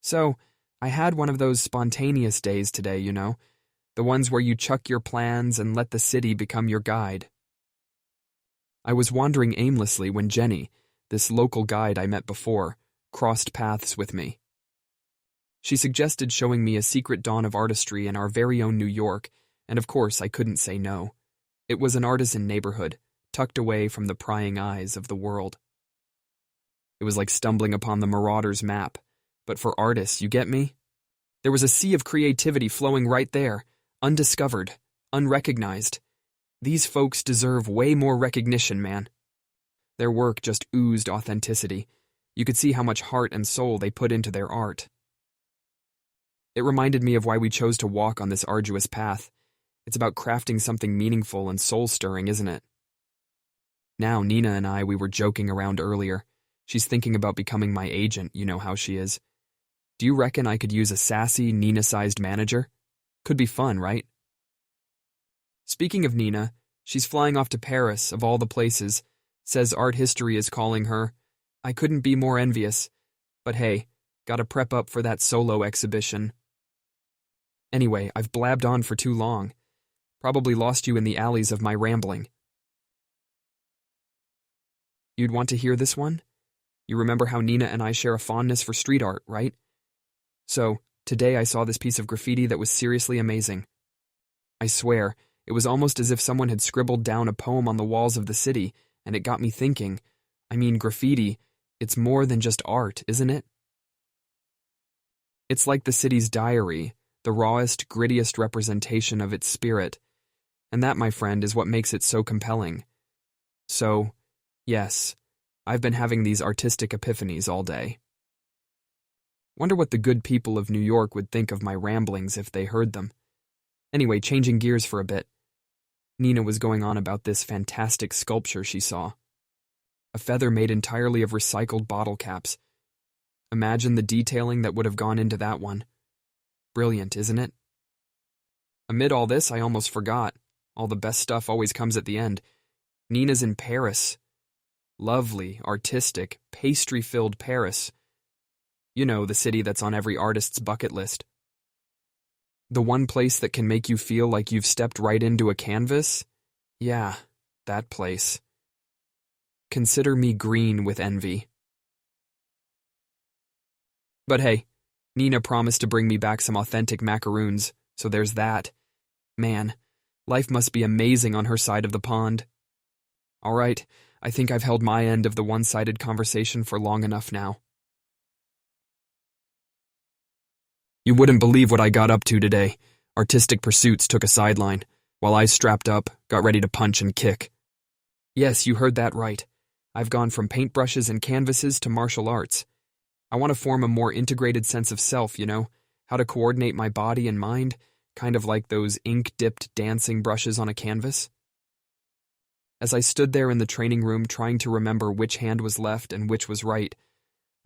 So, I had one of those spontaneous days today, the ones where you chuck your plans and let the city become your guide. I was wandering aimlessly when Jenny, this local guide I met before, crossed paths with me. She suggested showing me a secret dawn of artistry in our very own New York, and of course I couldn't say no. It was an artisan neighborhood, tucked away from the prying eyes of the world. It was like stumbling upon the Marauder's map, but for artists, you get me? There was a sea of creativity flowing right there, undiscovered, unrecognized. These folks deserve way more recognition, man. Their work just oozed authenticity. You could see how much heart and soul they put into their art. It reminded me of why we chose to walk on this arduous path. It's about crafting something meaningful and soul-stirring, isn't it? Now, Nina and we were joking around earlier. She's thinking about becoming my agent, you know how she is. Do you reckon I could use a sassy, Nina-sized manager? Could be fun, right? Speaking of Nina, she's flying off to Paris, of all the places. Says art history is calling her. I couldn't be more envious. But hey, gotta prep up for that solo exhibition. Anyway, I've blabbed on for too long. Probably lost you in the alleys of my rambling. You'd want to hear this one? You remember how Nina and I share a fondness for street art, right? So, today I saw this piece of graffiti that was seriously amazing. I swear, it was almost as if someone had scribbled down a poem on the walls of the city, and it got me thinking. I mean, graffiti, it's more than just art, isn't it? It's like the city's diary, the rawest, grittiest representation of its spirit. And that, my friend, is what makes it so compelling. So, yes, I've been having these artistic epiphanies all day. Wonder what the good people of New York would think of my ramblings if they heard them. Anyway, changing gears for a bit. Nina was going on about this fantastic sculpture she saw. A feather made entirely of recycled bottle caps. Imagine the detailing that would have gone into that one. Brilliant, isn't it? Amid all this, I almost forgot. All the best stuff always comes at the end. Nina's in Paris. Lovely, artistic, pastry-filled Paris. You know, the city that's on every artist's bucket list. The one place that can make you feel like you've stepped right into a canvas? Yeah, that place. Consider me green with envy. But hey, Nina promised to bring me back some authentic macaroons, so there's that. Man, life must be amazing on her side of the pond. All right, I think I've held my end of the one-sided conversation for long enough now. You wouldn't believe what I got up to today. Artistic pursuits took a sideline, while I strapped up, got ready to punch and kick. Yes, you heard that right. I've gone from paintbrushes and canvases to martial arts. I want to form a more integrated sense of self, how to coordinate my body and mind, kind of like those ink-dipped dancing brushes on a canvas. As I stood there in the training room trying to remember which hand was left and which was right,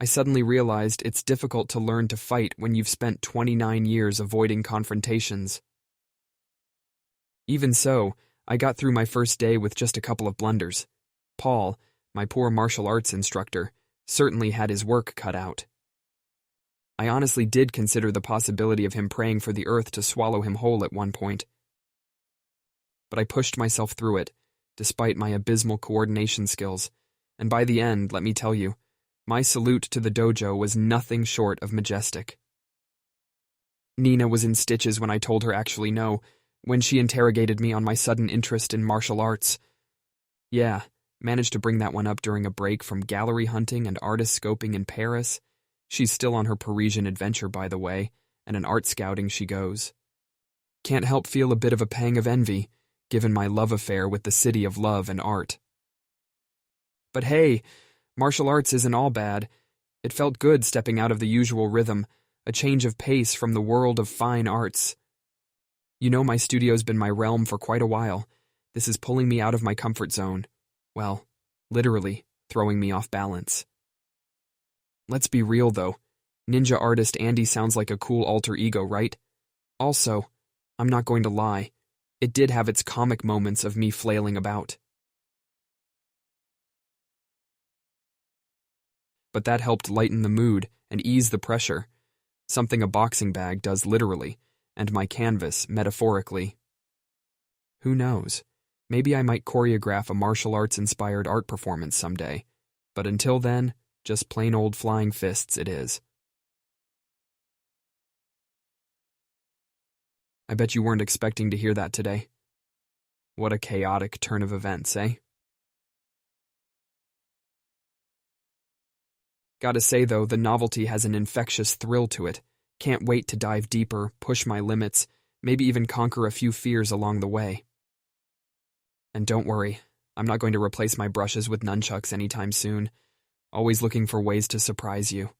I suddenly realized it's difficult to learn to fight when you've spent 29 years avoiding confrontations. Even so, I got through my first day with just a couple of blunders. Paul, my poor martial arts instructor, certainly had his work cut out. I honestly did consider the possibility of him praying for the earth to swallow him whole at one point. But I pushed myself through it, despite my abysmal coordination skills, and by the end, let me tell you, my salute to the dojo was nothing short of majestic. Nina was in stitches when I told her actually no, when she interrogated me on my sudden interest in martial arts. Yeah, managed to bring that one up during a break from gallery hunting and artist scoping in Paris. She's still on her Parisian adventure, by the way, and an art scouting she goes. Can't help feel a bit of a pang of envy, given my love affair with the city of love and art. But hey, martial arts isn't all bad. It felt good stepping out of the usual rhythm, a change of pace from the world of fine arts. You know, my studio's been my realm for quite a while. This is pulling me out of my comfort zone. Well, literally, throwing me off balance. Let's be real, though. Ninja artist Andy sounds like a cool alter ego, right? Also, I'm not going to lie, it did have its comic moments of me flailing about. But that helped lighten the mood and ease the pressure. something a boxing bag does literally, and my canvas metaphorically. Who knows? Maybe I might choreograph a martial arts-inspired art performance someday, but until then, just plain old flying fists it is. I bet you weren't expecting to hear that today. What a chaotic turn of events, eh? Gotta say, though, the novelty has an infectious thrill to it. Can't wait to dive deeper, push my limits, maybe even conquer a few fears along the way. And don't worry, I'm not going to replace my brushes with nunchucks anytime soon. Always looking for ways to surprise you.